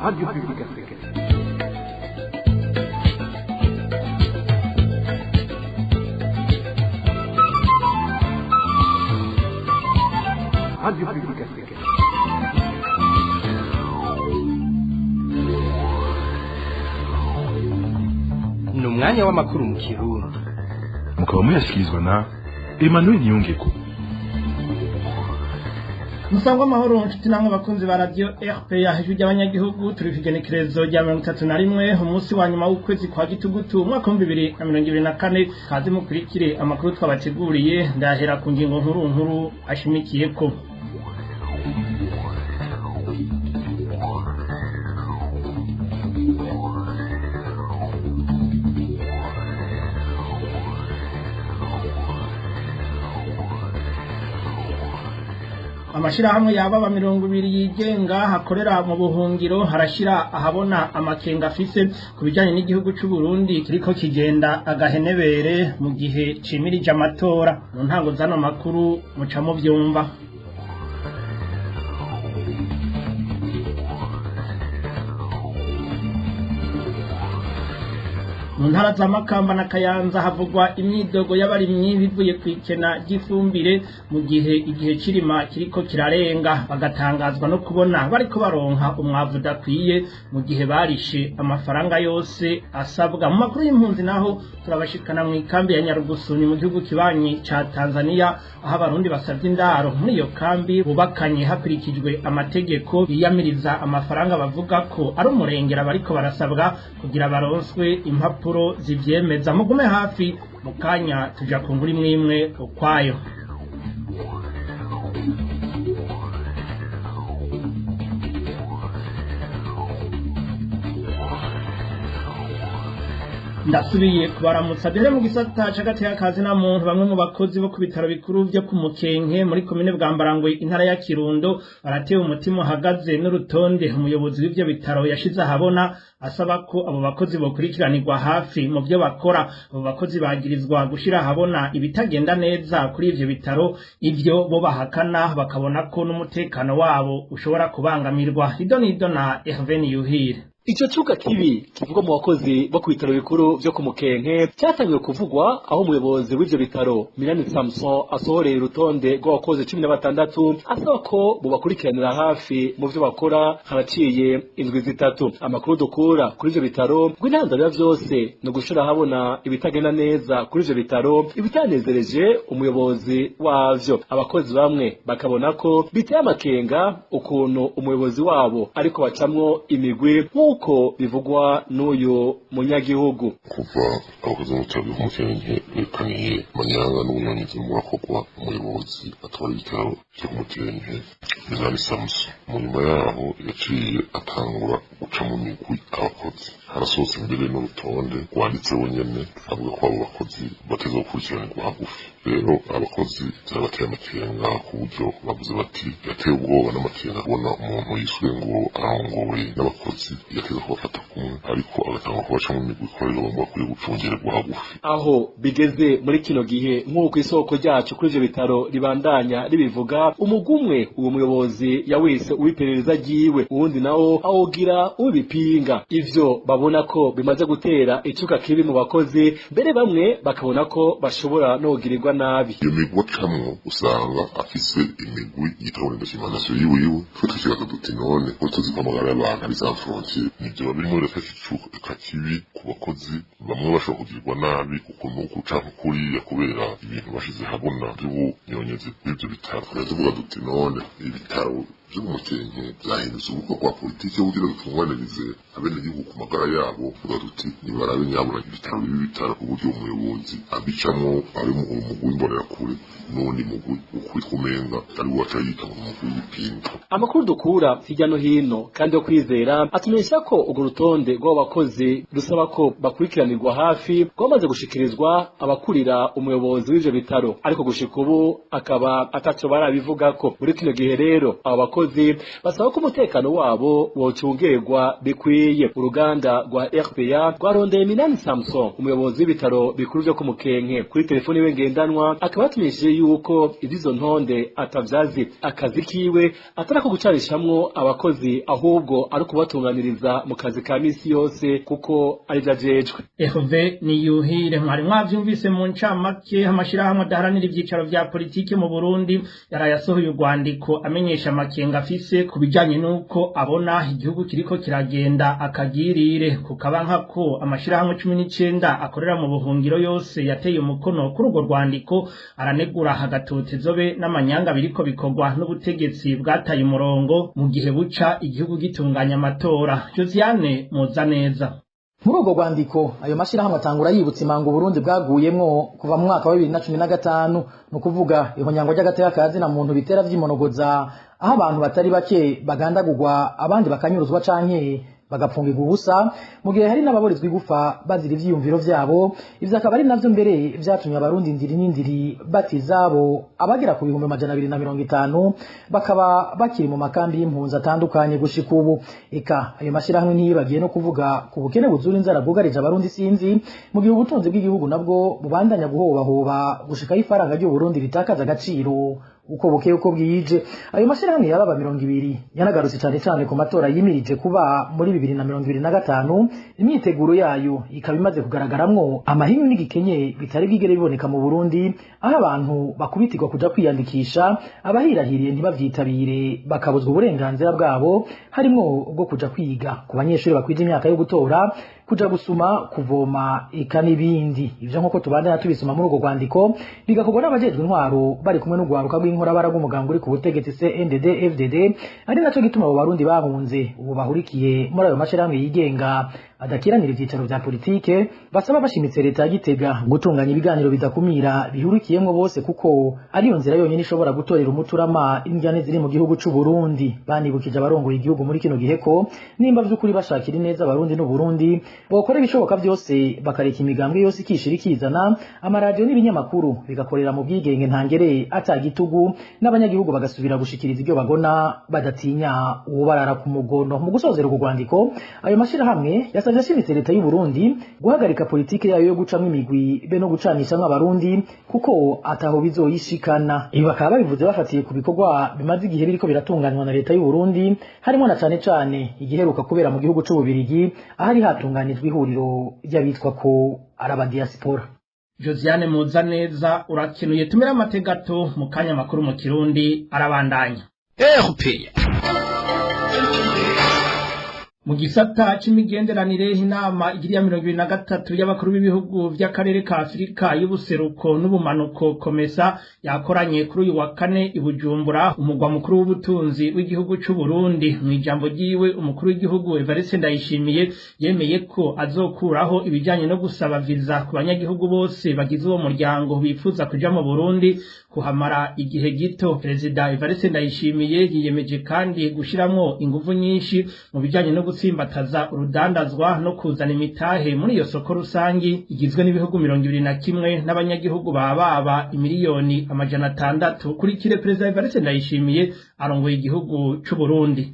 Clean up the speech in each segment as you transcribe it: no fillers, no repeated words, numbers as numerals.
Radio Publique Africaine. Radio Publique Africaine. Ni umwanya w'amakuru mu Kirundi. Mukaba muyashyikirizwa na Emmanuel Nyongeko. Musangwa amahoro nshuti namwe bakunzi ba radio RPA hejuru y'abanyagihugu turi kugenekerezo rya 31 umunsi wa nyuma w'ukwezi kwa gitugutu umwaka wa 2024 kazi mukurikire amakuru twabateguriye ndahera ku ngingo nkuru ashimikiyeko. Amashirahamwe yababa 200 yigenga hakorera mu buhungiro harashira ahabona amakenga afise kubijanye n'igihugu c'u Burundi kiriko kigenda agahenebere mu gihe cimirije amatora mu ntango zano makuru muca mu vyumva. Mu ntara za Makamba na Kayanza havugwa imyidogo y'abarimyi bivuye kwikena gifumbire mu gihe cirima kiriko kirarenga bagatangazwa no kubona bariko baronka umwavu dakwiye mu gihe barishe amafaranga yose asabwa. Mu makuru y'impunzi naho turabashikana mu ikambi ya Nyarugusuni mu gihugu kibanyi ca Tanzania aho abarundi basavye indaro muri iyo kambi bubakanye hakurikijwe amategeko yiyamiriza amafaranga bavuga ko ari umurengera bariko barasabwa kugira baronswe impapuro zivyemeza. Mugume hafi mukanya tuja ku nkuru imwe ukwayo. Ndasubiye kubaramutsa dere mu gisata cagati y'akazi na muntu bamwe mu bakozi bo ku bitaro bikuru byo ku Mukenke muri komine Bwambarangwe intara ya Kirundo baratewe umutima uhagaze n'urutonde umuyobozi w'ivyo bitaro yashize ahabona asaba ko abo bakozi bokurikiranirwa hafi mu byo bakora. Abo bakozi bagirizwa gushira ahabona ibitagenda neza kuri ivyo bitaro ivyo bo bahakana bakabona ko n'umutekano wabo ushobora kubangamirwa. Idonido na Hervé Yuhire. Ico cuka kibi kivugwa mu bakozi bo ku bitaro bikuru vyo ku Mukenke cyatangiye kuvugwa aho umuyobozi w'ivyo bitaro Minani Samson asohoreye urutonde rw'abakozi 16 asaba ko bubakurikiranira hafi mu vyo bakora haraciye indwi zitatu. Amakuru dukura kuri ivyo bitaro gw'intandaro vyose no gushira habona ibitagenda neza kuri ivyo bitaro ibitanezereje umuyobozi wavyo. Abakozi bamwe bakabona ko biteye amakenga ukuntu umuyobozi wabo ariko bacamwo imigwi uko bivugwa n'uyu munyagihugu. Kuva abakozi b'ubutaro bw'Umukenke bekaniye manyanga n'ubunyonyizi mu bakogwa umuyobozi atwara ibitaro vyo ku Mukenke Minani Samson mu nyuma yaho yaciye atangura guca mu migwi abakozi harasohotse imbere n'urutonde rwanditseho nyene avuga ko abo bakozi bateza gukurikiranirwa hagufi. Rero abakozi byarabateye amakenga ku buryo bavuze bati yateye ubwoba n'amakenga kubona umuntu yiswe ngo arongowe n'abakozi yateza kubafata kumwe ariko agatanga kubaca mu migwi ikorera bagomba kuri gucungererwa hagufi. Aho bigeze muri kino gihe nk'uko isoko ryacu kuri ivyo bitaro ribandanya ribivuga umugumwe uwo muyobozi yawise uwiperereza ryiwe uwundi nawo awugira ubipinga. Ivyo babona ko bimaze gutera icuka kibi mu bakozi mbere bamwe bakabona ko bashobora no kugirirwa nabi. Iyo migwi acamwo usanga afise imigwi yitabona indokimanasiyo yiwe twe tukibaza duti none ko tuzikamagara y'abantu ari za frontier nivyo birimo birafasha icuka kibi ku bakozi bamwe bashobora kugirirwa nabi kuko nuko ucanka kuriya kubera ibintu bashize habona vy'ubunyonyezi bw'ivyo bitaro. Tuvuga duti none ibitaro vyo mu Mukenke vyahindutse uburyo bwa politike kugira bitunganirize abenegihugu ku magara yabo. Tuvuga duti nibarabe nyabona ibitaro b'ibitaro ku buryo umuyobozi abicamwo ari mu mugwi imbonerakure n'undi mugwi ukuri kumenga ari waca yita mu mugwi w'ibipinga. Amakuru dukura hirya no hino kandi yo kwizera atumenyesha ko urwo rutonde rw'abakozi rusaba ko bakurikiranirwa hafi rwamaze gushikirizwa abakurira umuyobozi w'ivyo bitaro ariko gushika ubu akaba ataco barabivuga ko. Muri kino gihe rero abo bakozi bakozi basaba ko umutekano wabo wocungerwa bikwiye. Uruganda rwa RPA rwarondeye Minani Samson umuyobozi w'ibitaro bikuru byo ku Mukenke kuri telefoni we ngendanwa, akaba yatumishije yuko izo ntonde atavyazi, akazi kiwe atarako gucarishamwo abakozi ahubwo ari kubatunganiriza mu kazi ka misi yose kuko ari vyajejwe. Herve Niyuhire mwari mwavyumvise mu ncamake amashirahamwe adaharanira ivyicaro vya politike mu Burundi yarayasohoye urwandiko amenyesha amakenga afise kubijanye nuko abona igihugu kiriko kiragenda akagirire kukabanka ko amashirahamwe 19 akorera mu buhungiro yose yateye umukono kuri urwo rwandiko aranegura hagatotezo be n'amanyanga biriko bikorwa n'ubutegetsi bwataye umurongo mu gihe buca igihugu gitunganya amatora. Josiane Muzaneza. Muri urwo rwandiko ayo mashirahamwe atangura yibutsa imango Burundi bwaguyemwo kuva mu mwaka wa 2015, no kuvuga ihonyango ry'agateka kazi na muntu bitera vy'imonogoza, aho abantu batari bake bagandagurwa abandi bakanyuruzwa canke bagapfungirwa ubusa, mu gihe hari n'ababorezwa igufa bazira ivyiyumviro vyabo. Ivyo akaba ari navyo mbere vyatumye abarundi indiri n'indiri batizabo abagera ku 250 bakaba bakiri mu makambi y'impunzi atandukanye gushika ubu. Eka ayo mashirahamwe ntiyibagiye no kuvuga ku bukene buzura inzara bwugarije abarundi sinzi, mu gihe ubutunzi bw'igihugu nabwo bubandanya guhobahoba gushika ifaranga ry'u Burundi ritakaza agaciro uko bukeye uko bwije. Ayo mashirahamwe yababa 200 yanagarutse cyane cyane ku matora yimirije kuba muri 2025. Imyiteguro yayo ikaba imaze kugaragaramwo amahinyu n'igikenye bitari bwigere biboneka mu Burundi, aho abantu bakubitirwa kuja kwiyandikisha, abahirahiriye ntibavyitabire bakabuzwa uburenganzira bwabo, harimwo ubwo kuja kwiga ku banyeshuri bakwije imyaka yo gutora, kuja gusuma, kuvoma, eka n'ibindi. Ivyo nk'uko tubandanya tubisoma muri urwo rwandiko bigakorwa n'abajejwe intwaro bari kumwe n'ugwaruka rw'inkora baraga umugambi uri ku butegetsi CNDD FDD, ari naco gituma abo barundi bahunze ubu bahurikiye muri ayo mashirahamwe yigenga adakiranira ivyicaro vya politike, basaba bashimitse leta ya Gitega gutunganya ibiganiro bidakumira bihurikiyemwo bose kuko ariyo nzira yonyene ishobora gutorera umuturama injyane ziri mu gihugu c'u Burundi. Banibukije abarongoye igihugu muri kino gihe ko nimba vy'ukuri bashakira neza abarundi n'u Burundi bokora ibishoboka byose bakareka imigambwe yose ikishira ikizana, amaradiyo n'ibinyamakuru bigakorera mu bwigenge ntangere atagitugu, n'abanyagihugu bagasubira gushikiriza ibyo bagona badatinya uwo barara ku mugono. Mu gusozera urwo rwandiko ayo mashirahamwe yasavye ashimitse leta y'u Burundi guhagarika politike yayo yo gucamwa imigwi be no gucanishamwo abarundi kuko ataho bizoyishikana. Ibi bakaba babivuze bafatiye ku bikorwa bimaze igihe biriko biratunganywa na leta y'u Burundi, harimo na cane cane igiheruka kubera mu gihugu c'u Bubiligi ahari hatunganijwe ihuriro ry'abitwa ko araba diaspora. Josiane Muzaneza urakenuye. Tumira amategato mu kanya makuru mu Kirundi arabandanya. RPA mu gisata c'imigenderanire inama igiriya 23 y'abakuru b'ibihugu vy'akarere ka Afrika y'ubuseruko n'ubumanuko komesa yakoranye kuri uyu wa kane i Bujumbura, umugwa mukuru w'ubutunzi w'igihugu c'u Burundi. Mu ijambo ryiwe umukuru w'igihugu Evariste Ndayishimiye yemeye ko azokuraho ibijanye no gusaba viza ku banyagihugu bose bagize uwo muryango bifuza kuja mu Burundi kuhamara igihe gito. Perezida Evariste Ndayishimiye yiyemeje kandi gushiramwo inguvu nyinshi mu bijanye no gutsimbataza urudandazwa no kuzana imitahe muri iyo soko rusangi igizwe n'ibihugu 21 n'abanyagihugu baba imiliyoni 600. Kuri kire Perezida Evariste Ndayishimiye arongoye igihugu c'u Burundi.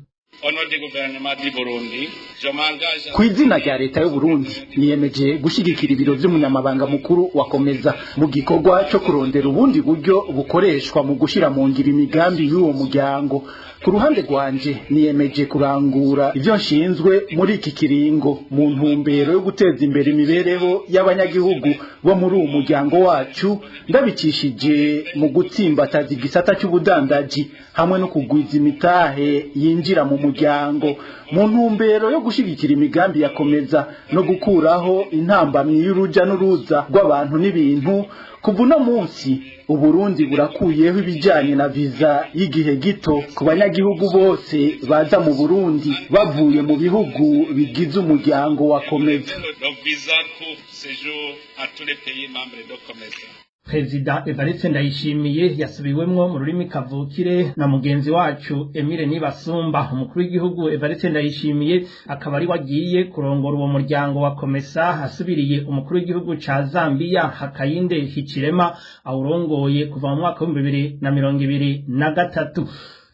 Ku izina rya leta y'u Burundi niyemeje gushigikira ibiro vy'umunyamabanga mukuru wa Komeza mu gikorwa cyo kurondera ubundi buryo bukoreshwa mu gushira mu ngiro imigambi y'uwo muryango. Ku ruhande rwanje niyemeje kurangura ivyo nshinzwe muri iki kiringo mu ntumbero yo guteza imbere imibereho y'abanyagihugu bo muri uwo muryango wacu, ndabicishije mu gutsimbataza igisata cy'ubudandaji hamwe no kugwiza imitahe yinjira mu muryango mu ntumbero yo gushigikira imigambi ya Komeza no gukuraho intambamyi y'uruja n'uruza rw'abantu n'ibintu. Kuva uno munsi Uburundi burakuyeho ibijanye na viza y'igihe gito ku banyagihugu bose baza mu Burundi bavuye mu bihugu bigize umuryango wa Komeza. Perezida Evariste Ndayishimiye yasubiwemwo mu rurimi kavukire na mugenzi wacu Emile Nibasumba. Umukuru w'igihugu Evariste Ndayishimiye akaba ari wagiye kurongora uwo muryango wa Komesa hasubiriye umukuru w'igihugu ca Zambia Hakainde Hichilema awurongoye kuva mu mwaka wa 2023.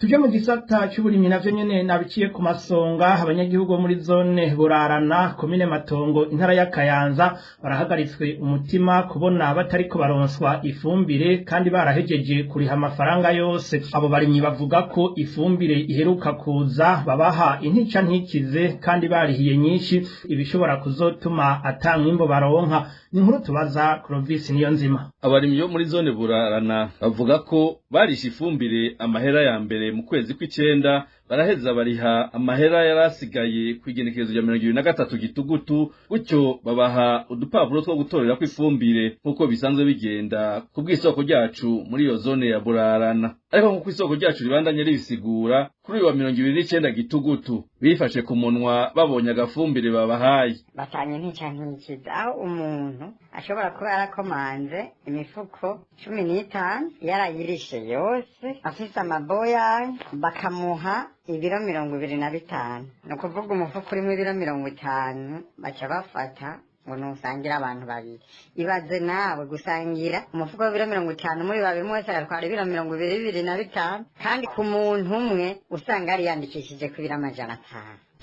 tuje mu gisata cy'uburimyi navyo nyene nabiciye ku masonga abanyagihugu bo muri zone Burarana komine Matongo intara ya Kayanza barahagaritswe umutima kubona batariko baronswa ifumbire kandi barahejeje kuriha amafaranga yose. Abo barimyi bavuga ko ifumbire iheruka kuza babaha intica ntikize kandi barihiye nyinshi ibishobora kuzotuma atamwimbo baronka. Ni nkuru tubaza Clovis Niyonzima. Abarimyi bo muri zone Burarana bavuga ko barisha ifumbire amahera ya mbere mu kwezi kw'icenda baraheza bariha amahera yarasigaye kwigenekerezo rya 2023 gitugutu gutyo babaha udupapuro two gutorera kw'ifumbire nkuko bisanzwe bigenda ku bw'isoko ryacu muri iyo zone ya Burarana. Ariko nkuko isoko ryacu ribandanye ribisigura kuri uyu wa 2029 gitugutu bifashe ku munwa babonye agafumbire babahaye. Batanye ntica ntikiza aho umuntu ashobora kuba yarakomanze imifuko 15 yarayirishe yose afise amaboya bakamuha ibiro 25 no kuvuga umufuko urimo ibiro 50 baca bafata ngo nusangira abantu babiri. Ibaze nawe gusangira umufuko w'ibiro 50 muri babiri mwese agatwara ibiro 25 kandi ku muntu umwe usanga ari yandikishije ku biro 500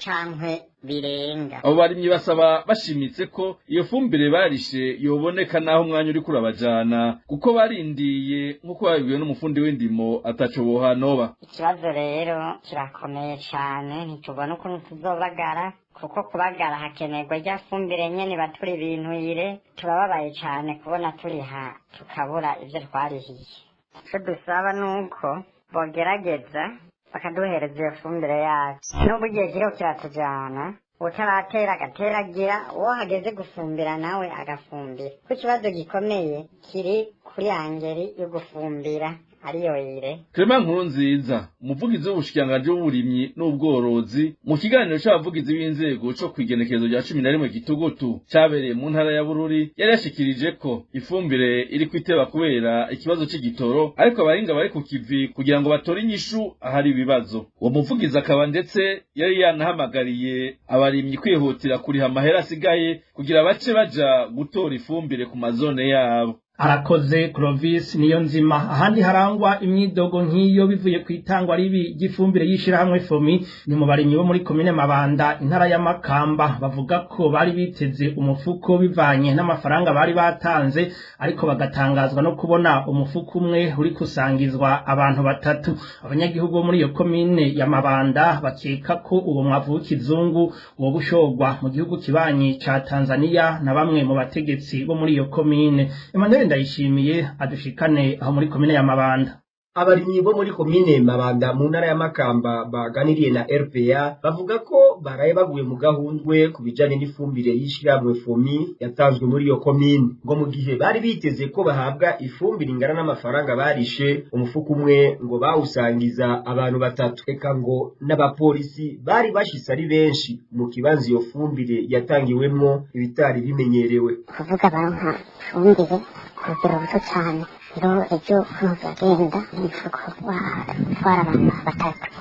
cankwe birenga. Abo barimyi basaba bashimitse ko iyo fumbire barishe yoboneka naho umwanya uri kurabajana kuko barindiye nkuko babibwiwe n'umufundi w'indimo ataco bohanoba. Ikibazo rero kirakomeye cyane ntitubona ukuntu tuzobagara kuko kubagara hakenerwa rya fumbire nyene batura ibintu yire turababaye cyane kubona turiha tukabura ivyo twarihiye. Icyo dusaba nuko bogerageza bakaduhereza iyo fumbire yacu n'ubwo igihe kiriho kiratujana utaratera agateragira uwo hageze gufumbira nawe agafumbira. Ko ikibazo gikomeye kiri kuri angeri yo gufumbira ariyo yire. Clement Nkurunziza umuvugizi w'ubushikiranganji w'uburimyi n'ubworozi mu kiganiro c'abavugizi b'inzego co kwigenekerezo rya 11 gitugutu cyabereye mu ntara ya Bururi yari yashikirije ko ifumbire iri kwiteba kubera ikibazo c'igitoro ariko abahinga bari ku kivi kugira ngo batore inyishu ahari ibibazo. Uwo muvugizi akaba ndetse yari yanahamagariye abarimyi kwihutira kuriha amahera asigaye kugira bace baja gutora ifumbire ku mazone yabo. Arakoze Clovis Niyonzima. Ahandi harangwa imyidogo nk'iyo bivuye kwitangwa ribi gifumbire yishirahamwe FOMI ni mu barimyi bo muri komine Mabanda intara ya Makamba bavuga ko bari biteze umufuko bivanye n'amafaranga bari batanze ariko bagatangazwa no kubona umufuko umwe uri kusangizwa abantu batatu. Abanyagihugu bo muri iyo komine ya Mabanda bakeka ko uwo mwavu w'ikizungu wo gushogwa mu gihugu kibanyi ca Tanzania na bamwe mu bategetsi bo muri iyo komine. Emmanuel Ndayishimiye adushikane aho muri komine ya Mabanda. Abarimyi bo muri komine Mabanda mu ntara ya Makamba baganiriye na RPA bavuga ko baraye baguye mu gahundwe kubijanye n'ifumbire yishiramwe FOMI yatanzwe muri iyo komine ngo mu gihe bari biteze ko bahabwa ifumbire ingana n'amafaranga barishe umufuko umwe ngo bawusangiza abantu batatu. Eka ngo n'abapolisi bari bashitse ari benshi mu kibanza iyo fumbire yatangiwemwo ibitari bimenyerewe. Kuvuga baronka fumbire kugira buto cyane rero ejo ntuzagenda imifuko watwara abantu batatu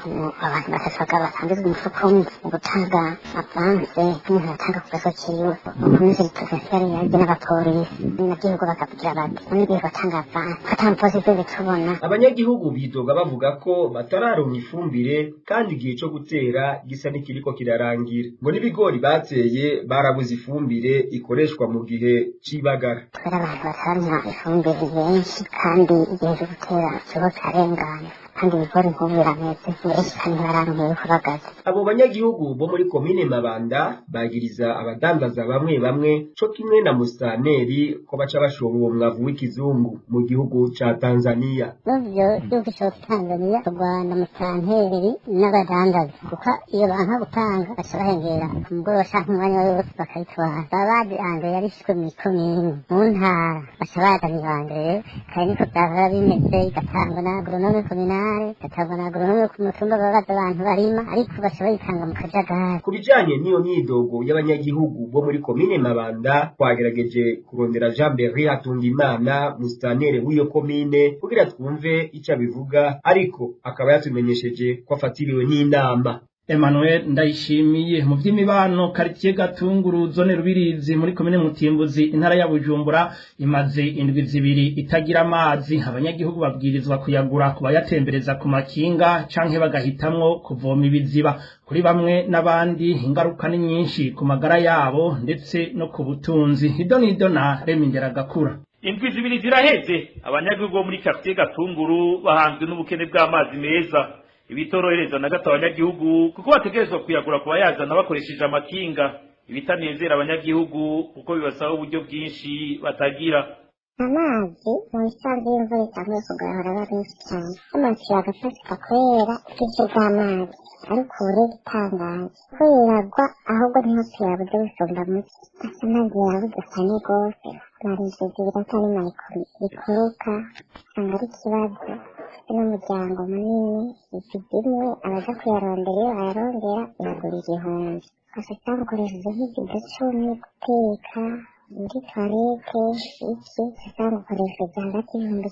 basangizwa umufuko umwe mu gutanga avanse umuntu yatanga ku gaso kiwe ukomeze bituzasiyari yaje n'abapolisi n'agihugu bakavugira bati n'igihe batanga avanse atamupolisi tubona. Abanyagihugu bidoga bavuga ko batararonka ifumbire kandi igihe cyo gutera gisa n'ikiriko kirarangira ngo n'ibigori bateye barabuze ifumbire ikoreshwa mu gihe c'ibagara. Twera abantu bataronka ifumbire benshi kandi igihe cyo gutera kiba karengana kandi ibigori nk'ubu birameze benshi kandi bararonka kubagaza. Abo banyagihugu bo muri komine Mabanda bagiriza abadandaza bamwe bamwe co kimwe na Musaneri ko baca bashora uwo mwavu w'ikizungu mu gihugu ca Tanzania. N'ubyo gihugu ca Tanzania Rwanda Musaneri n'abadandaza kuko iyo banka gutanga baca bahengera ku mugoroba canke umwanya wose bakayitwara. Babazi ande yarishwe mu komine mu ntara baca bazana ibande kandi niko byahora bimeze igatangwa na agronome kominale igatangwa na agronome ku mutumba babaza abantu barima ariko baca bayitanga mu kajagari. Ku bijanye n'iyo myidogo y'abanyagihugu bo muri komine Mabanda twagerageje kurondera Jean Berry Hatungimana Musaneri w'iyo komine kugira twumve ico abivuga ariko akaba yatumenyesheje ko afatiriwe n'inama. Emmanuel Ndayishimiye. Mu vy'imibano quartier Gatunguru zone Rubirizi muri komine Mutimbuzi intara ya Bujumbura imaze indwi zibiri itagira amazi. Abanyagihugu babwirizwa kuyagura kubayatembereza ku makinga canke bagahitamwo kuvoma ibiziba. Kuri bamwe n'abandi ingaruka ni nyinshi ku magara yabo ndetse no ku butunzi. Hidonido na Remindera Gakura. Indwi zibiri ziraheze abanyagihugu bo muri quartier Gatunguru bahanzwe n'ubukene bw'amazi meza. Ibitorohereza na gato abanyagihugu kuko bategerezwa kuyagura kubayazana bakoresheje amakinga. Ibitanezera abanyagihugu kuko bibasaba uburyo bwinshi batagira. Amazi mu bisanzwe y'imvura itanguye kugahora ari menshi cyane. Amazi yagafashika kubera ubwinshi bw'amazi ariko ubu gitangaje ko yiragwa ahubwo niho tuyabuze gusumba muke. Asa amazi yabuze cyane rwose marije zibirata n'imarikuru bikuruka usanga ari ikibazo n'umuryango munini ikizimwe abaza kuyarondera iyo bayarondera iragura igihumbi ugafata ukoresheje nk'igido 10 guteka muri toilette iki usanga ukoresheje hagati y'ibihumbi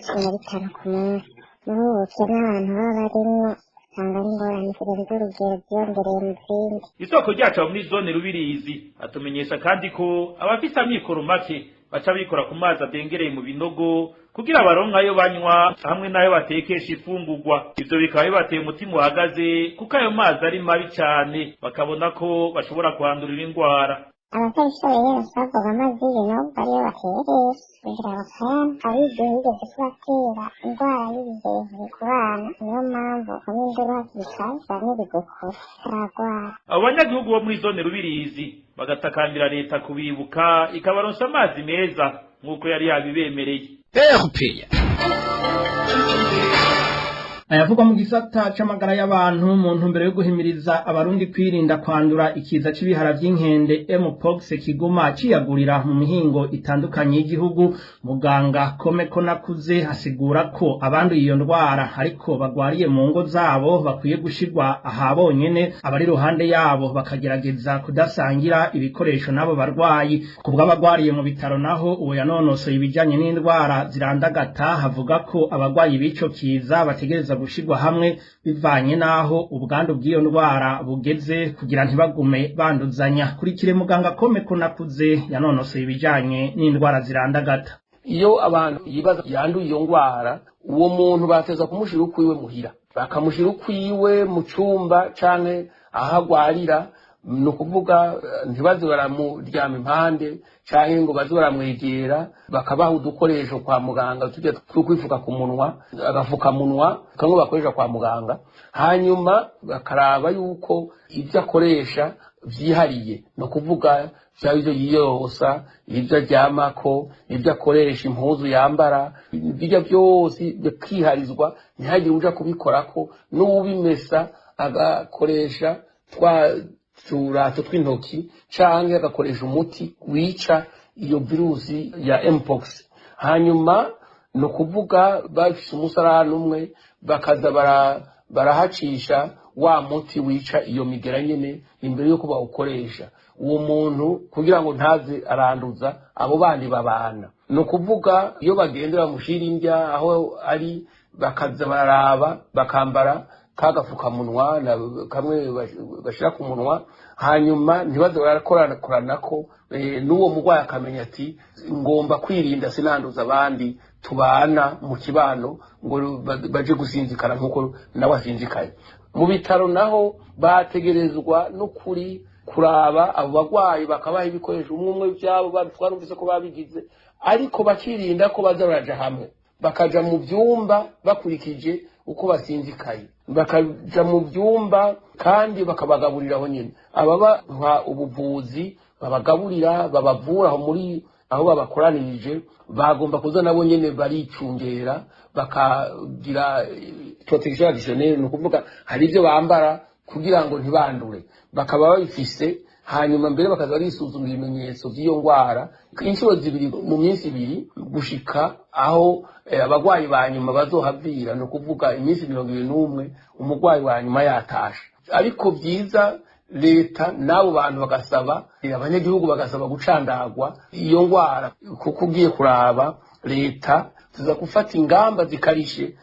12 ku munsi muri ubu bukene abantu baba barimwo usanga ari ingorane kurenza urugero byongereye mu zindi. Isoko ryacu muri zone Rubirizi atumenyesha kandi ko abafite amikoro make baca bikora ku mazi adengereye mu binogo kugira baronka ayo banywa hamwe nayo batekesha ifungurwa. Ivyo bikaba bibateye umutima uhagaze kuko ayo mazi ari mabi cyane bakabona ko bashobora kuhandurira indwara. Abatabishoboye basabwa amazi y'ibinogo ariyo bateresha kugira bakayanywa abigihe bigeze kubatera indwara y'ibihehuri ku bana niyo mpamvu nk'induru hakikaye bamwe bigukura baragwara. Abo banyagihugu bo muri zone Rubirizi bagatakambira leta kubibuka ikabaronsa amazi meza nk'uko yari yabibemereye. Ayavugwa mu gisata c'amagara y'abantu mu ntumbero yo guhimiriza abarundi kwirinda kwandura ikiza c'ibihara vy'inkende Mpox kiguma ciyagurira mu mihingo itandukanye y'igihugu. Muganga Komeko Nakuze hasigura ko abanduye iyo ndwara ariko bagwariye mu ngo zabo bakwiye gushirwa ahabonyene abari ruhande yabo bakagerageza kudasangira ibikoresho nabo barwayi. Kubwa bagwariye mu bitaro naho uwo yanonosoye ibijanye n'indwara zirandagata havuga ko abagwayi b'ico kiza bategereza gushirwa hamwe bivanye naho ubwandu bw'iyo ndwara bugeze kugira ntibagume banduzanya. Kurikire muganga Komeko Nakuze yanonosoye ibijanye n'indwara zirandagata. Iyo abantu yibaza yanduye iyo ndwara uwo muntu bateza kumushira ukwiwe muhira bakamushira ukwiwe mu cumba canke ahagwarira no kuvuga ntibaze baramuryama impande canke ngo baze baramwegera bakabaha udukoresho kwa muganga tujya twikwifuka ku munwa agafuka munwa kamwe bakoresha kwa muganga hanyuma bakaraba yuko ivyo akoresha vyihariye no kuvuga ivyo yiyosa ivyo aryamako ivyo akoresha impuzu yambara bijya byose bikiharizwa ntihagire uja kubikorako n'ubimesa agakoresha turato tw'intoki canke agakoresha umuti wica iyo virusi ya Mpox. Hanyuma no kuvuga bafise umusarani umwe bakaza barahacisha wa muti wica iyo migera nyene imbere yuko bawukoresha uwo muntu kugira ngo ntaze aranduza abo bandi babana. No kuvuga iyo bagendera mushira indya aho ari bakaza baraba bakambara kagafuka munwa na kamwe bashira ku munwa hanyuma ntibaze barakoranako n'uwo mugwayi akamenya ati ngomba kwirinda sinanduza abandi tubana mu kibano ngo baje gusinzikana nkuko nawe asinzikaye. Mu bitaro naho bategerezwa no kuri kuraba abo bagwayi bakabaha ibikoresho umwe byabo batwarumvise ko babigize ariko bakirinda ko baza baraja hamwe bakaja mu byumba bakurikije uko basinzikaye bakaja mu byumba kandi bakabagaburira aho nyine ababa ubuvuzi babagaburira babavura aho muri aho babakoranirije bagomba kuza nabo nyene baricungera bakagira protection additionnelle no kuvuga hari ibyo bambara kugira ngo ntibandure bakaba babifise hanyuma mbere bakaza barisuzumira ibimenyetso by'iyo ndwara inshuro zibiri mu minsi ibiri gushika aho abagwayi ba nyuma bazohavira no kuvuga iminsi 21 umugwayi wa nyuma yatasha. Ariko byiza leta nabo bantu bagasaba abanyagihugu bagasaba gucandagwa iyo ndwara kuko ugiye kuraba leta tuza gufata ingamba zikarishe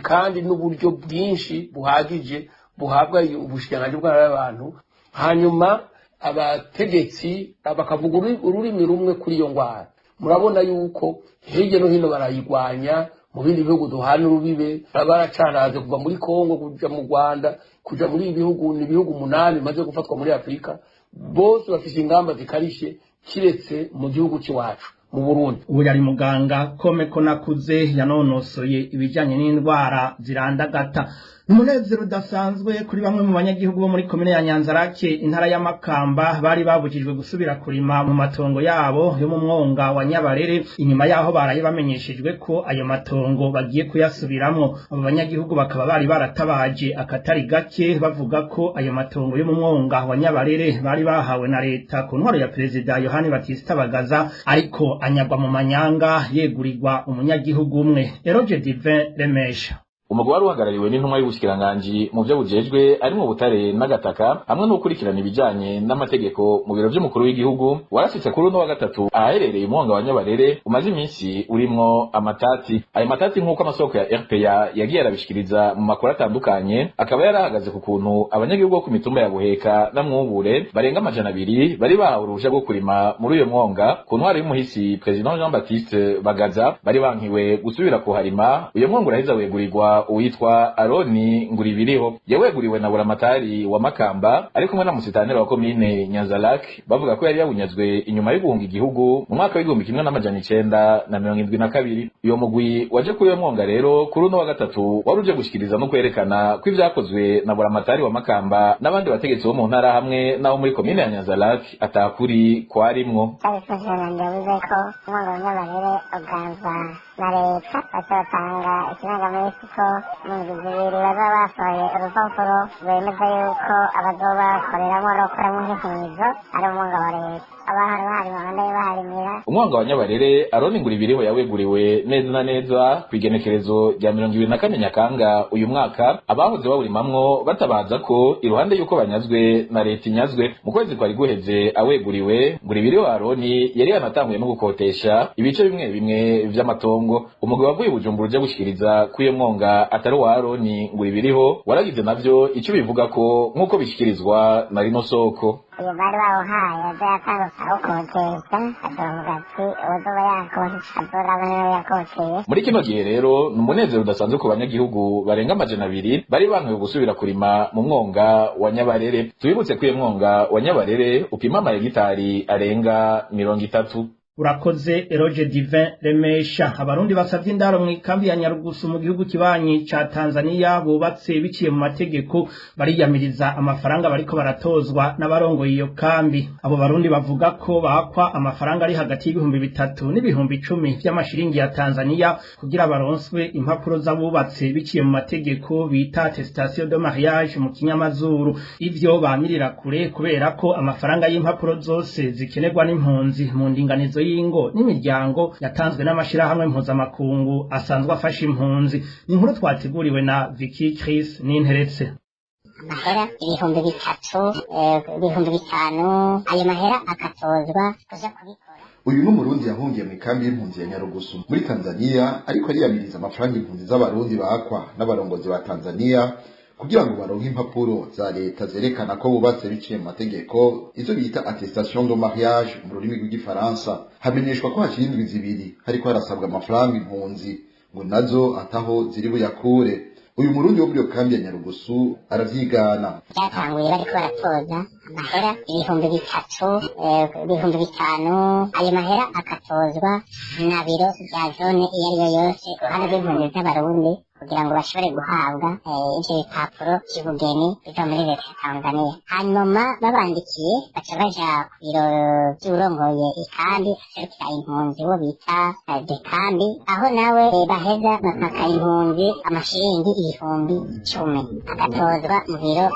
kandi n'uburyo bwinshi buhagije buhabwa ubushikiranganji bw'abantu hanyuma abategetsi bakavuga ururimi rumwe kuri iyo ndwara. Murabona yuko hirya no hino barayigwanya mu bindi bihugu duhana urubibe, baracaraze kuva muri Kongo kuja mu Rwanda kuja muri ibihugu ni ibihugu 8 bimaze gufatwa muri Afrika, bose bafise ingamba zikarishe kiretse mu gihugu cy'iwacu mu Burundi. Ubu yari muganga Komeko Nakuze yanonosoye ibijanye n'indwara zirandagata. Umunezero udasanzwe kuri bamwe mu banyagihugu bo muri komine ya Nyanzarake intara ya Makamba bari babujijwe gusubira kurima mu matongo yabo yo mu mwonga wa Nyabarere inyuma yaho baraye bamenyeshejwe ko ayo matongo bagiye kuyasubiramwo. Abo banyagihugu bakaba bari baratabaje akatari gake bavuga ko ayo matongo yo mu mwonga wa Nyabarere bari bahawe na leta ku ntwaro ya Perezida Yohani Batista Bagaza ariko anyagwa mu manyanga yegurirwa umunyagihugu umwe. Eroge Divin Remesha. Umugwi wari uhagarariwe n'intumwa y'ubushikiranganji mu byo bujejwe arimo butare n'agataka hamwe no gukurikirana ibijanye n'amategeko mu biro by'umukuru w'igihugu warasitse kuri uno wa gatatu aherereye umwonga wa Nyabarere umaze iminsi urimwo amatati. Ayo matati nk'uko amasoko ya RPA yagiye arabishikiriza mu makuru atandukanye akaba yarahagaze ku kuntu abanyagihugu bo ku mitumba ya Buheka na Mwubure barenga 200 bari bahawe uruhushya rwo kurima muri uyo mwonga ku ntwaro y'umuhisi President Jean Baptiste Bagaza bari bankiwe gusubira kuharima. Uyo mwonga uraheza wegurirwa uwitwa Aroni Nguribiriho yaweguriwe na buramatari wa Makamba ari kumwe na musitanera wa komine Nyanzarake bavuga ko yari yabunyazwe inyuma yo guhunga igihugu mu mwaka w'igihumbi 1972. Uyo mugwi waje kuri uyo mwonga rero kuri uno wa gatatu waruje gushikiriza no kwerekana ko ivyakozwe na buramatari wa Makamba n'abandi bategetsi bo mu ntara hamwe naho muri komine ya Nyanzarake atakuri kwarimwo. Na leta bazatanga ikirangaminsi ko mu ndwi zibiri bazaba basohoye urupapuro rwemeza yuko abazoba bakoreramo no gukoramo nk'inkizo ari umwonga wa leta. Abahari bahari bahandaye baharimira. Umwonga wa Nyabarere Aroni Nguribiriho yaweguriwe neza na neza kwigenekerezo rya 24 Nyakanga uyu mwaka. Abahoze bawurimamwo batabaza ko iruhande yuko banyazwe na leta inyazwe mu kwezi kwari guheze aweguriwe. Nguribiriho Aroni yari yanatanguye no gukotesha ibice bimwe bimwe vy'amatongo. Umugwi wavuye Bujumbura uje gushikiriza kuye mwonga atari wa Aroni Nguribiriho waragize navyo ico bivuga ko nkuko bishikirizwa na rino soko. Iyo bari bawuhaye azatanga ukotesha azovuga ati uzoba yakotesha azorabana yakotesha. Muri kino gihe rero numunezero udasanzwe ku banyagihugu barenga 200 bari bankiwe gusubira kurima mu mwonga wa Nyabarere. Tubibutse kuye mwonga wa Nyabarere upima amahegitari arenga 30. Urakoze Eroge Divin Remesha. Abarundi basavye indaro mu ikambi ya Nyarugusu mu gihugu kibanyi ca Tanzania bubatse biciye mu mategeko bariyamiriza amafaranga bariko baratozwa n'abarongoye iyo kambi. Abo barundi bavuga ko bakwa amafaranga ari hagati y'ibihumbi 3 n'ibihumbi 10 vy'amashiringi ya Tanzania kugira baronswe impapuro z'abubatse biciye mu mategeko bita attestation de mariage mu kinyamazuru. Ivyo bamirira kure kubera ko amafaranga y'impapuro zose zikenerwa n'impunzi mu ndinganizo y'ingo n'imiryango yatanzwe n'amashirahamwe mpuzamakungu asanzwe afasha impunzi. Ni inkuru twateguriwe na Vicky Chris n'interetse. Mahera ibihumbi 3, ibihumbi 5, ayo mahera akatozwa kuja kubikora. Uyu n'umurundi yahungiye mu ikambi y'impunzi ya Nyarugusu muri Tanzania ariko ariyamiriza amafaranga impunzi z'abarundi bakwa n'abarongozi ba Tanzania kugira ngo baronke impapuro za leta zerekana ko bubatse biciye mu mategeko izo bita attestation de mariage mu rurimi rw'igifaransa. Hamenyeshwa ko hakiri indwi zibiri ariko harasabwa amafaranga impunzi ngo nazo ataho ziri buyakure. Uyu murundi wo muri kambi ya Nyarugusu aravyigana. Byatanguye bariko baratoza amahera ibihumbi 3, ibihumbi 5, ayo mahera akatozwa na biro bya zone iyo ariyo yose ruhande rw'impunzi z'abarundi kugira ngo bashobore guhabwa ivyo bipapuro vy'ubugeni biva muri leta ya Tanzania. Hanyuma babandikiye baca baja ku biro vy'urongoye ikambi aserukira impunzi wo bita dekambi, aho nawe baheza bakaka impunzi amashiringi ibihumbi 10 agatozwa mu biro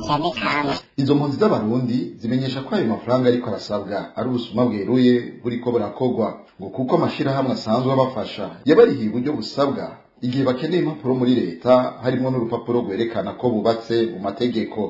vya dekambi. Izo mpunzi z'abarundi zimenyesha ko ayo mafaranga ariko arasabwa ari ubusuma bweruye buriko burakogwa ngo kuko amashirahamwe asanzwe abafasha yabarihiye uburyo busabwa igihe bakeneye impapuro muri leta harimo n'urupapuro rwerekana ko bubatse mu mategeko.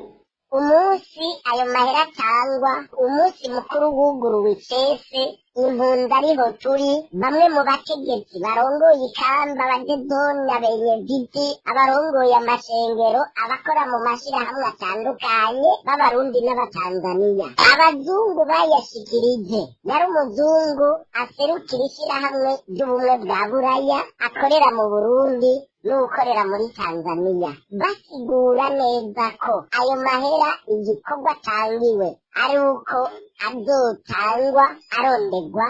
umunsi ayo mahera cyangwa umunsi mukuru wuguruwe icese impunzi ariho turi bamwe mu bategetsi barongoye ikamba abadedoni abenyegiti abarongoye amashengero abakora mu mashyirahamwe atandukanye b'abarundi n'abatanzaniya abazungu bayashikirije yari umuzungu aserukira ishyirahamwe ry'ubumwe bwa buraya akorera mu burundi n'ukorera muri Tanzania basigura neza ko ayo mahera igikorwa atangiwe ari uko azotangwa arondegwa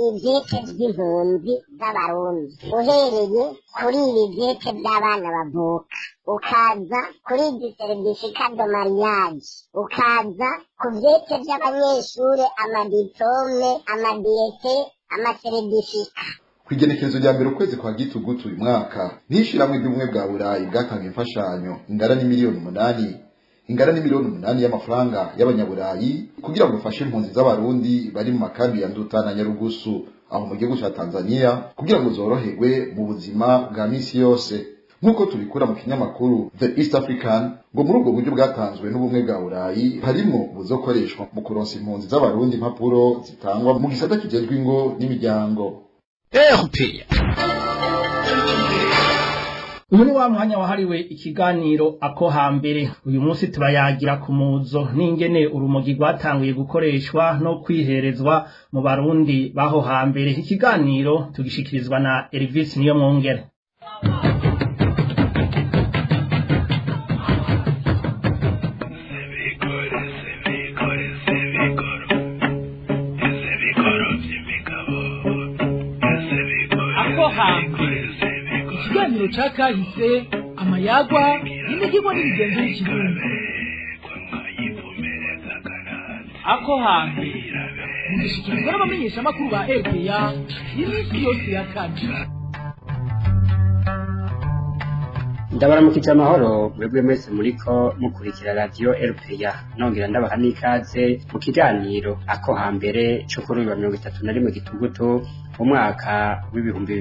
ivyete vy'impunzi z'abarundi uhereye kuri ibi vyete vy'abana bavuka ukaza kuri izi sertifika de mariage ukaza ku vyete vy'abanyeshure amaditome amadiyete amasertifika kwigenekerezo rya mbere ukwezi kwa gitugutu uyu mwaka n'ishiramwe ry'ubumwe bwa burayi bwatanga imfashanyo ingana n'imiliyoni 8 y'amafaranga y'abanyaburayi kugira ngo ufashe impunzi z'abarundi bari mu makambi ya Nduta na Nyarugusu aho mu gihugu cya Tanzania kugira ngo zoroherwe mu buzima bwa misi yose nk'uko tubikura mu kinyamakuru The East African ngo muri ubwo buryo bwatanzwe n'ubumwe bwa burayi harimo buzokoreshwa mu kuronsa impunzi z'abarundi impapuro zitangwa mu gisata kijejwe ingo n'imiryango. uyu ni wa mwanya wahariwe ikiganiro ako hambere uyu munsi turayagira ku muzo n'ingene urumogi rwatanguye gukoreshwa no kwiherezwa mu barundi baho hambere ikiganiro tugishikirizwa na Elvis niyo mwongere. ikiganiro ca kahise amayagwa n'imihigo n'imigenzo y'ikirundi ako hambere mugishikirizwa n'abamenyeshamakuru ba RPA iminsi yose ya kane. ndabaramukije amahoro mwebwe mwese muriko mukurikira radio RPA nongera ndabaha n'ikaze mu kiganiro ako hambere cyo kuri 31 gitugutu umwaka w'ibihumbi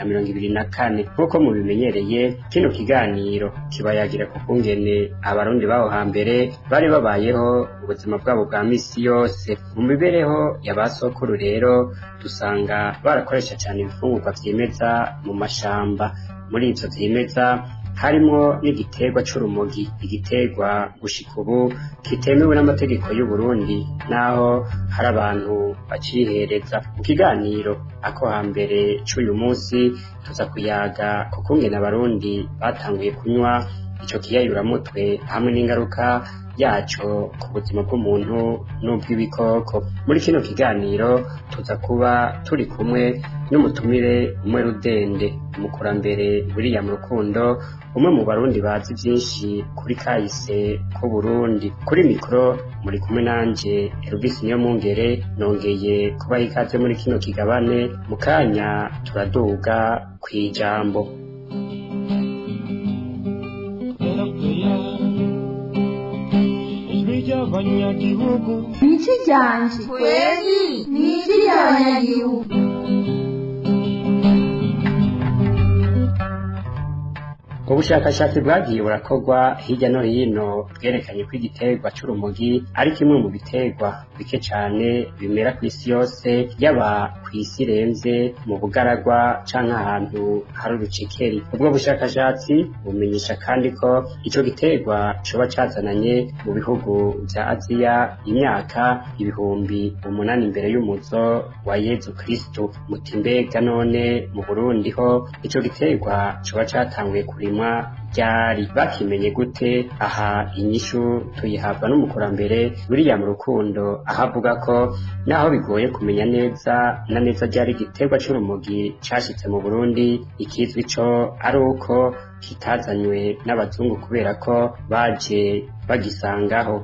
2024 nk'uko mubimenyereye kino kiganiro kibayagira ku kungene abarundi baho hambere bari babayeho ubuzima bwabo bwa misi yose mu mibereho y'abasokuru rero dusanga barakoresha cyane ibifungurwa vyimeza mu mashamba muri ivyo vyimeza harimo n'igiterwa c'urumogi igiterwa gushika ubu kitemewe n'amategeko y'u Burundi naho hari abantu bacihereza mu kiganiro ako hambere c'uyu munsi tuza kuyaga kukungena abarundi batanguye kunywa ico kiyayuramutwe hamwe n'ingaruka yaco ku buzima bw'umuntu n'ubw'ibikoko. Muri kino kiganiro tuza kuba turi kumwe n'umutumire umwe Rudende umukurambere William Rukundo umwe mu barundi bazi byinshi kuri kahise ko Burundi. Kuri mikro muri kumwe nanje Elvis niyo mwongere nongeye kubaha ikaze muri kino kigabane mu kanya turaduga kwijambo. Niki ryanje kweli niki ry'abanyagihugu. Ubushakashatsi bwagiye burakorwa hirya no hino bwerekanye ko igiterwa c'urumogi ari kimwe mu biterwa bike cyane bimera ku isi yose yaba ku isi irenze mu bugaragwa canke ahantu hari urucekeri. Ubwo bushakashatsi bumenyesha kandi ko ico giterwa coba cazananye mu bihugu vya Aziya imyaka 8,000 imbere y'umuzo wa Yezu Kristo. Mutimbega none mu Burundi ho ico giterwa coba catanguye kurimwa ryari bakimenye gute? Aha inyishu tuyihabwa n'umukurambere William Rukundo ahavuga ko naho bigoye kumenya neza na neza ryari igiterwa c'urumogi cashitse mu Burundi ikizwi co ari uko kitazanywe n'abazungu kubera ko baje bagisangaho.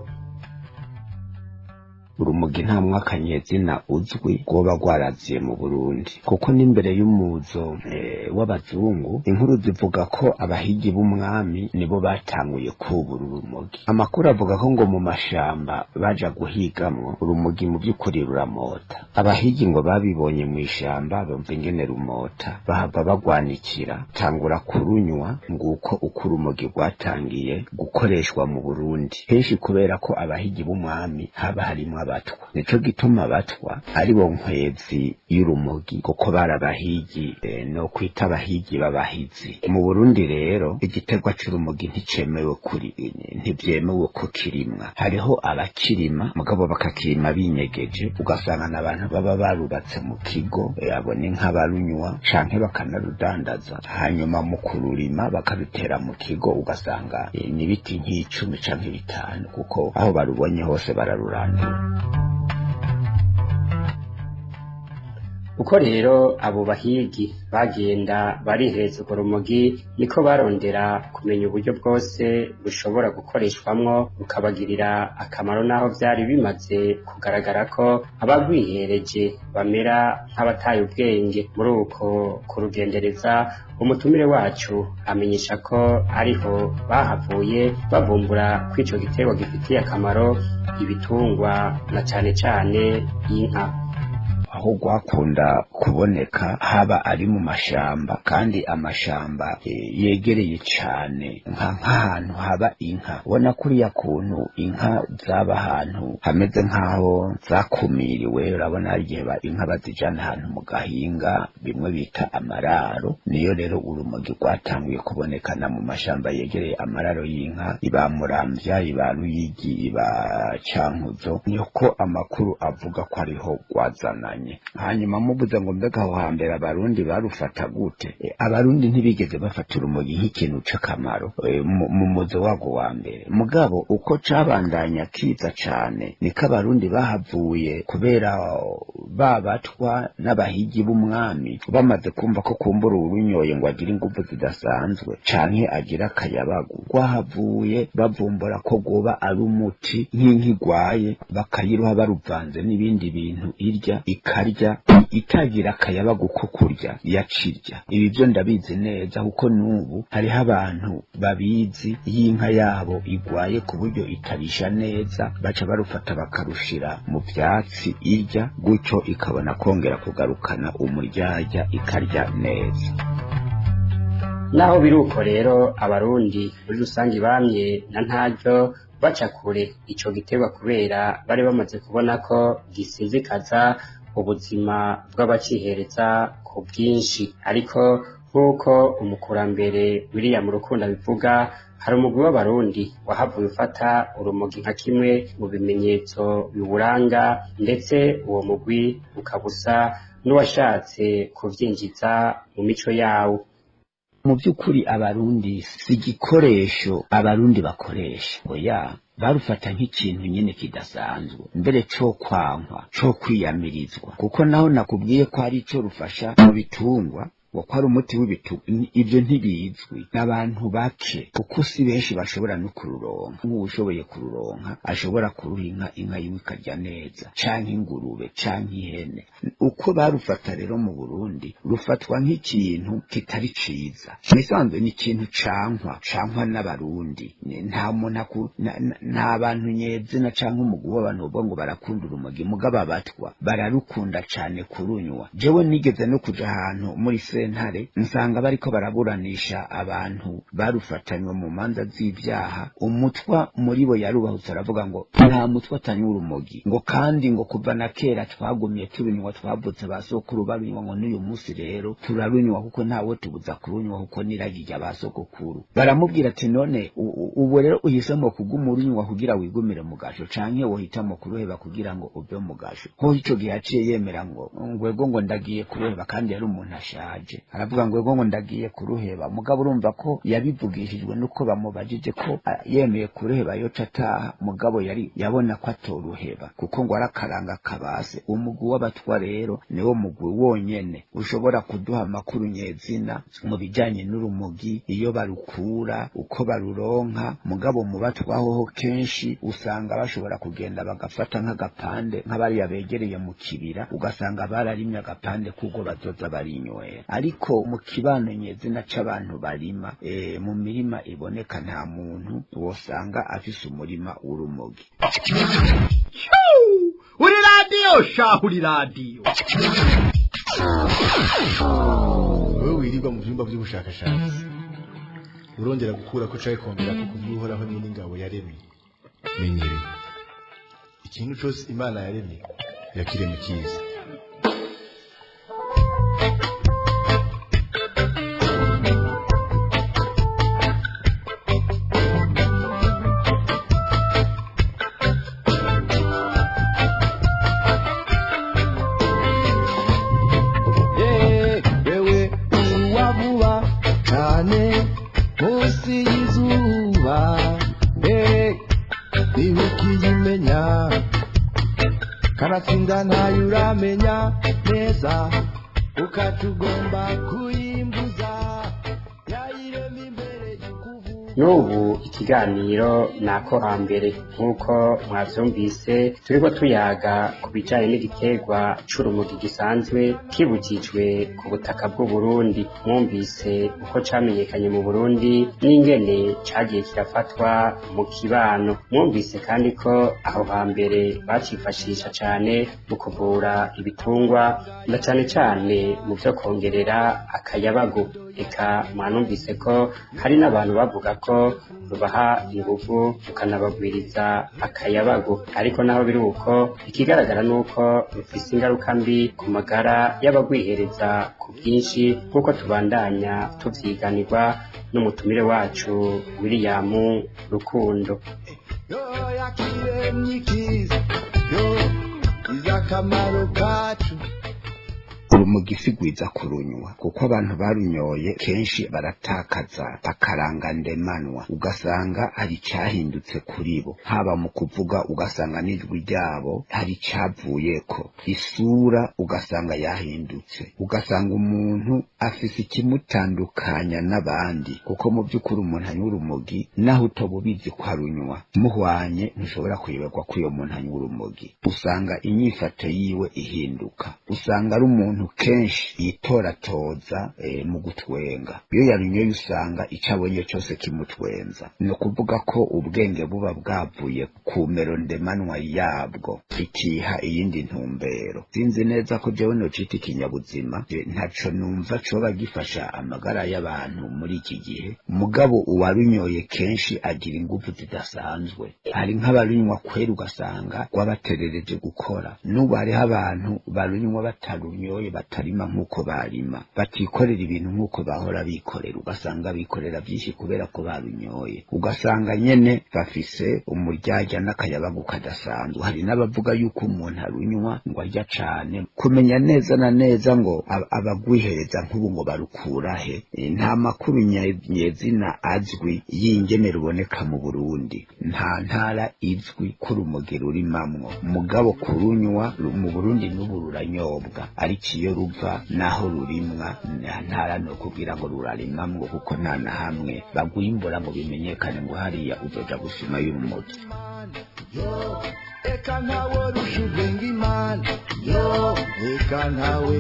urumogi nta mwaka nyezina uzwi rwoba rwaraziye mu Burundi, kuko n'imbere y'umuzo w'abazungu inkuru zivuga ko abahigi b'umwami nibo batanguye kubura urumogi. Amakuru avuga ko ngo mu mashamba baja guhigamwo urumogi mu by'ukuri ruramota. Abahigi ngo babibonye mu ishamba bumva ingene rumota, bahava bagwanikira tangura kurunywa, nguko uko urumogi rwatangiye gukoreshwa mu Burundi, henshi kubera ko abahigi b'umwami haba harimwo abatwa. Nico gituma abatwa ari bo nkwezi y'urumogi, kuko barabahigi no kwita abahigi babahizi. Mu Burundi rero igitegwa c'urumogi nticemewe ntibyemewe ko kirimwa. Hariho abakirima mugabo bakakirima binyegeje, ugasanga n'abantu baba barubatse mu kigo abone nk'abarunywa canke bakanarudandaza, hanyuma mu kururima bakarutera mu kigo ugasanga n'ibiti nk'icumi canke bitanu, kuko aho barubonye hose bararurandura. uko rero abo bahigi bagenda barihereza urwo rumogi, niko barondera kumenya uburyo bwose bushobora gukoreshwamwo bukabagirira akamaro, naho vyari bimaze kugaragara ko abagwihereje bamera nk'abataye ubwenge. Muri uko kurugendereza, umutumire wacu amenyesha ko ariho bahavuye bavumbura ko ico giterwa gifitiye akamaro ibitungwa na cane cane inka. Aho gwakunda kuboneka haba ari mu mashamba, kandi amashamba yegereye cane nk'ahantu haba inka. Ubona kuriya kuntu inka zaba ahantu hameze nk'aho zakumiriwe, urabona igihe inka bazijana ahantu mu gahinga bimwe bita amararo. Niyo rero urumogi rwatanguye kubonekana mu mashamba yegereye amararo y'inka, iba Muramvya, iba Ruyigi, iba Cankuzo. Niko amakuru avuga ko ariho rwazananye. Hanyuma mubuze ngo mbega aho hambere abarundi barufata gute? Abarundi ntibigeze bafata urumogi nk'ikintu c'akamaro mu muzo wago wa mbere. Mugabo uko cabandanya kiza cane, niko abarundi bahavuye kubera babatwa n'abahigi b'umwami bamaze kumva ko kumbura urunyoye ngo agire ingufu zidasanzwe canke agira akayabagu, rwahavuye bavumbura ko goba ari umuti nk'inka igwaye, bakayiruha baruvanze n'ibindi bintu irya ikarya itagira akayabagu ko kurya yacirya. Ibi byo ndabizi neza kuko nubu hariho abantu babizi, y'inka yabo igwaye ku buryo itarisha neza baca barufata bakarushira mu vyatsi irya, gutyo ikabona kongera kugarukana umuryarya ikarya neza. Naho biruko rero abarundi muri rusangi bamye na ntaryo baca kure ico giterwa kubera bari bamaze kubona ko gisizikaza ubuzima bw'abacihereza ku bwinshi. Ariko nk'uko umukurambere William Rukundo bivuga, hari umugwi w'abarundi wahavuye ufata urumogi nka kimwe mu bimenyetso biwuranga, ndetse uwo mugwi ukabusa n'uwashatse kuvyinjiza mu mico yawo. Mu by'ukuri abarundi si igikoresho abarundi bakoresha, oya barufata nk'ikintu nyine kidasanzwe, mbere co kwankwa, co kwiyamirizwa, kuko naho nakubwiye ko ari ico rufasha mu bitungwa, ko ari umuti w'ibitungwa, ivyo ntibizwi n'abantu bake, kuko si benshi bashobora no kururonka. Nk'uwushoboye kururonka ashobora kuruha inka yiwe ikarya neza, canke ingurube canke ihene. Uko barufata rero mu Burundi, rufatwa nk'ikintu kitari ciza. Nisanzwe ni ikintu cankwa n'abarundi. Nta muntu nta bantu nyezina canke umugwi w'abantu bo ngo barakunda urumogi, mugabo abatwa bararukunda cane kurunywa. Jewe nigeze no kuja ahantu muri sentare nsanga bariko baraburanisha abantu barufatanywe mu manza z'ivyaha. Umutwa muri bo yarubahutse aravuga ngo nta mutwa atanywa urumogi, ngo kandi ngo kuva na kera twagumye turunywa, twavutse basokuru barunywa, ngo n'uyu musi rero turarunywa kuko ntawe tubuza kurunywa kuko niragi rya basokuru. Baramubwira ati none ubu rero uhisemo kuguma urunywa kugira wigumire mu gasho, canke wohitamo kuruheba kugira ngo uve mu gasho? Ho ico gihe aciye yemera ngo ngwego ngo ndagiye kuruheba, kandi yari umuntu ashaje. yabimubajije aravuga ngo ndagiye kuruheba mugabo urumva ko yabivugishijwe nuko bamubajije ko yemeye kuruheba yoca ataha mugabo yabona ko atoruheba kuko ngo arakaranga kabase umugwi w'abatwa rero niwo mugwi wonyene ushobora kuduha amakuru nyezina mu bijanye n'urumogi iyo barukura uko baruronka mugabo mu batwaho kenshi usanga bashobora kugenda bagafata nk'agapande nk'abari begereye mu kibira ugasanga bararimye agapande kuko bazoza barinywera ariko mu kibano nyezina c'abantu barima mu mirima iboneka nta muntu wosanga afise umurima w'urumogi uri radio shahu uri radio wowe wirirwa mu vyumba vy'ubushakashatsi urongera gukura ko caye kongera ko kuvyuhoraho n'ingabo yaremye menyere ikintu cyose imana yaremye yakiremye cyiza kanatsinda ntayuramenya neza ukatugomba kuyimbuza yayirema imbere n'ubu ikiganiro nako hambere nk'uko mwavyumvise turiko tuyaga ku bijanye n'igiterwa c'urumogi gisanzwe kibukijwe ku butaka bw'u Burundi mwumvise uko camenyekanye mu Burundi n'ingene cagiye kirafatwa mu kibano mwumvise kandi ko aho hambere bacifashisha cane mu kuvura ibitungwa na cane cane mu vyo kongerera akayabagu eka mwanumvise ko hari n'abantu bavuga ko rubaha inguvu ukanabagwiriza akayabagu ariko naho biri uko ikigaragara nuko rufise ingaruka mbi ku magara y'abagwihereza ku bwinshi nk'uko tubandanya tuvyiganirwa n'umutumire wacu William Rukundo izakamaro kacu urumogi sigwiza kurunywa kuko abantu barunyoye kenshi baratakaza bakaranga ndemanwa ugasanga hari cyahindutse kuri bo haba mu kuvuga ugasanga n'ijwi ryabo hari cyavuyeko isura ugasanga yahindutse ugasanga umuntu afise ikimutandukanya n'abandi kuko mu by'ukuri umuntu anywa urumogi naho utobubizi ko arunywa muhwanye ntushobora kuyoberwa ko uyo muntu anywa urumogi usanga inyifato yiwe ihinduka usanga ari umuntu kenshi yitoratoza mu gutwenga iyo yarunyoye usanga icabonye cyose kimutwenza no kuvuga ko ubwenge buba bwavuye ku mero ndemanwa yabwo ikiha iyindi ntumbero sinzi neza ko jewe no cita ikinyabuzima ntaco numva coba gifasha amagara y'abantu muri iki gihe mugabo uwarunyoye kenshi agira ingufu zidasanzwe hari nk'abarunywa kwera ugasanga rwabaterereje gukora n'ubu hariho abantu barunywa batarunyoye batarima nk'uko barima batikorera ibintu nk'uko bahora bikorera ugasanga bikorera byinshi kubera ko barunyoye ugasanga nyene bafise umuryaja n'akayabagu kadasanzwe hari n'abavuga yuko umuntu arunywa ngo arya cane kumenya neza na neza ngo abagwihereza nk'ubu ngo barukura he nta makuru nyezina azwi y'ingene ruboneka mu Burundi nta ntara izwi ko urumogi rurimamwo mugabo kurunywa mu Burundi n'ubu ruranyobwa ariko iyo ruva naho rurimwa ntara no kugira ngo rurarimamwo kuko nta na hamwe bagwimbura ngo bimenyekane ngo hariya uzoja gusima y'urumogi eka ntawe rushubenga imana yo eka ntawe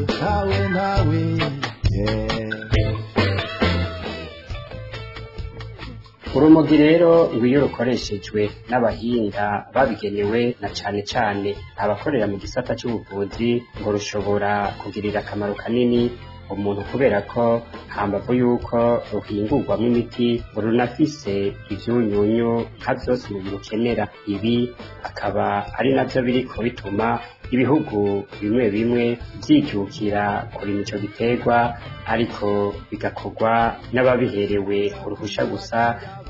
urumogi rero ngo iyo rukoreshejwe n'abahinga babigenewe na cane cane abakorera mu gisata c'ubuvuzi ngo rushobora kugirira akamaro kanini umuntu kubera ko hambavu yuko ruhingurwamo imiti ngo runafise ivyunyunyu nka vyose umubiri ukenera ibi akaba ari navyo biriko bituma ibihugu bimwe bimwe vyijukira kurima ico giterwa ariko bigakorwa n'ababiherewe uruhusha gusa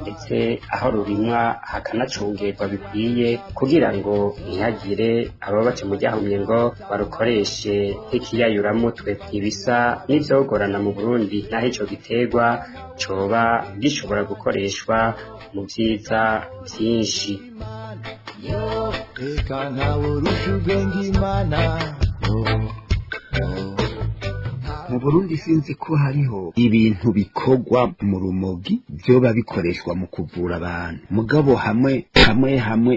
ndetse aho rurimwa hakanacungerwa bikwiye kugira ngo ntihagire ababa baca mu ryahumye ngo barukoreshe nk'ikiyayuramutwe ibisa n'ivyogorana mu Burundi naho ico giterwa coba gishobora gukoreshwa mu vyiza vyinshi. Eka ntawe urusha ubwenge Imana. Mu Burundi sinzi ko hariho ibintu bikorwa mu rumogi vyoba bikoreshwa mu kuvura abantu, mugabo hamwe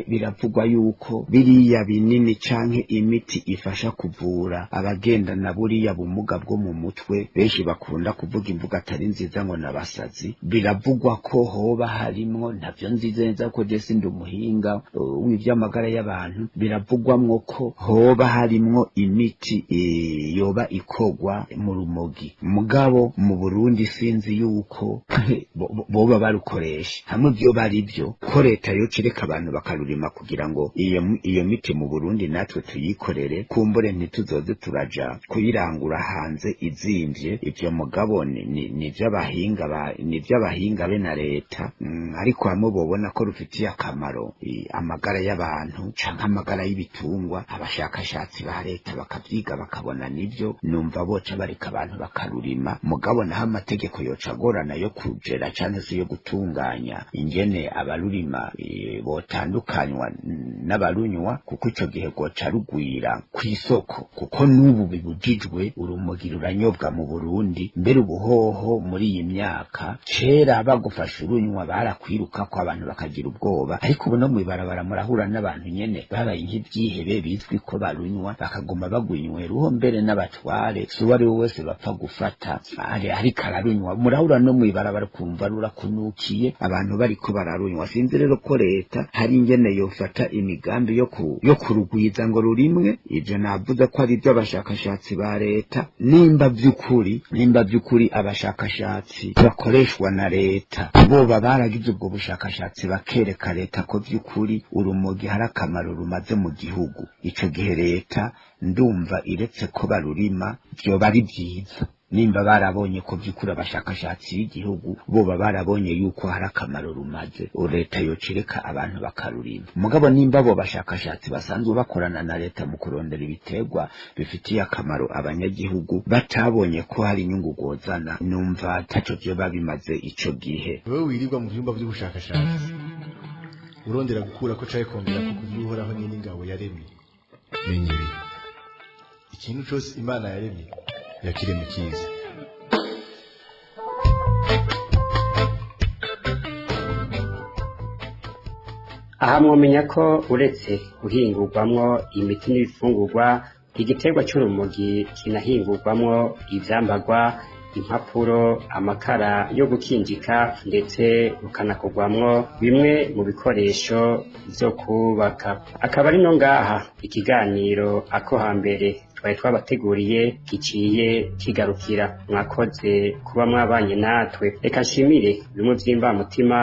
biravugwa yuko biriya binini canke imiti ifasha kuvura abagendana buriya bumuga bwo mu mutwe benshi bakunda kuvuga imvuga atari nziza ngo nabasazi, biravugwa ko hoba harimwo, ntavyo nziza neza ko je sindi umuhinga w'ivy'amagara y'abantu, biravugwamwo ko hoba harimwo imiti yoba ikorwa mu rumogi, mugabo mu Burundi sinzi yuko boba barukoresha. Hamwe byo bari byo ko leta yo kireka abantu bakarurima kugira ngo iyo miti mu Burundi natwe tuyikorere, kumbure ntituzoze turaja kuyirangura hanze izimvye. Ivyo mugabo ni vy'abahinga be na leta, ariko hamwe bobona ko rufitiye akamaro amagara y'abantu canke amagara y'ibitungwa, abashakashatsi ba leta bakavyiga bakabona nivyo, numva boca bareka abantu bakarurima. Mugabo naho amategeko yoca agorana yo kujera canke se yo gutunganya ingene abarurima botandukanywa n'abarunywa, kuko ico gihe goca rugwira kw'isoko, kuko n'ubu bibujijwe urumogi ruranyobwa mu Burundi. Mbere ubuhoho muri iyi myaka, kera bagufasha urunywa barakwiruka ko abantu bakagira ubwoba, ariko ubu no mwibarabara murahura n'abantu nyene babaye nk'ivyihebe bizwi ko barunywa bakaguma bagwinywera uho, mbere n'abatware si uwari we wese bapfa gufata ariko ararunywa. Murahura no mwibarabara kumva rurakunukiye abantu bariko bararunywa. Sinzi rero ko leta hari ingene yofata imigambi yo kurugwiza ngo rurimwe. Ivyo navuze ko ari by'abashakashatsi ba leta, nimba vy'ukuri abashakashatsi bakoreshwa na leta boba baragize ubwo bushakashatsi bakereka leta ko vy'ukuri urumogi hari akamaro rumaze mu gihugu, ico gihe leta ndumva iretse ko barurima vyoba ari vyiza. Nimba barabonye ko vy'ukuri abashakashatsi b'igihugu boba barabonye yuko hari akamaro rumaze, leta yocereka abantu bakarurima. Mugabo nimba abo bashakashatsi basanzwe bakorana na leta mu kurondera ibiterwa bifitiye akamaro abanyagihugu batabonye ko hari inyungu gozana, numva taco vyoba bimaze ico gihe. Wewe wirirwa mu vyumba vy'ubushakashatsi urondera gukura ko caye kongera ko kuvyuhoraho nyine ingabo yaremye. Menye ibi, ikintu cose Imana yaremye yakiremye kiza. Aha mwomenya ko uretse guhingurwamwo imiti n'ibifungurwa, igiterwa c'urumogi kinahingurwamwo ivyambagwa, impapuro, amakara yo gukinjika, ndetse rukanakorwamwo bimwe mu bikoresho vyo kubaka. Akaba ari no ngaha ikiganiro ako hambere twari twabateguriye giciye kigarukira. Mwakoze kuba mwabanye natwe. Reka nshimire bimwe vy'imvamutima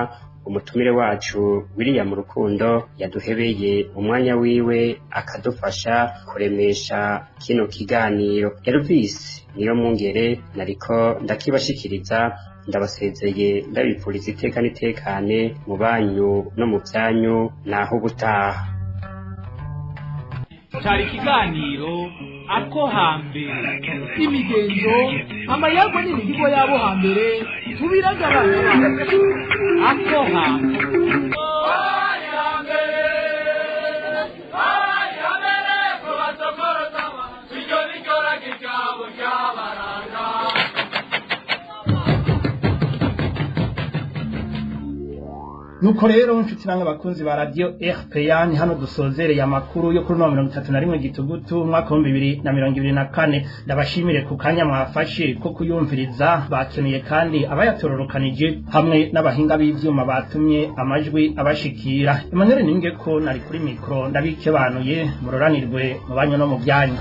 umutumire wacu William Rukundo yaduhebeye umwanya wiwe akadufasha kuremesha kino kiganiro. Elvis niyo mungere nariko ndakibashikiriza, ndabasezeye ndabipfuriza iteka n'itekane mu banyu no mu byanyu, naho ubutaha. Cari ikiganiro ako hambere, imigenzo amayagwa n'imihigo yabo hambere tubiragabana. Ako hambere nuko rero nshuti namwe bakunzi ba radio RPA, ni hano dusozereye amakuru yo kuri 31 Gitugutu umwaka wa 2024. Ndabashimire ku kanya mwafashe ko kuyumviriza, bakeneye kandi abayatororokanije hamwe n'abahinga b'ivyuma batumye amajwi abashikira. Emmanuel Ningeko nari kuri mikro, ndabikebanuye muroranirwe mu banyu no mu byanyu.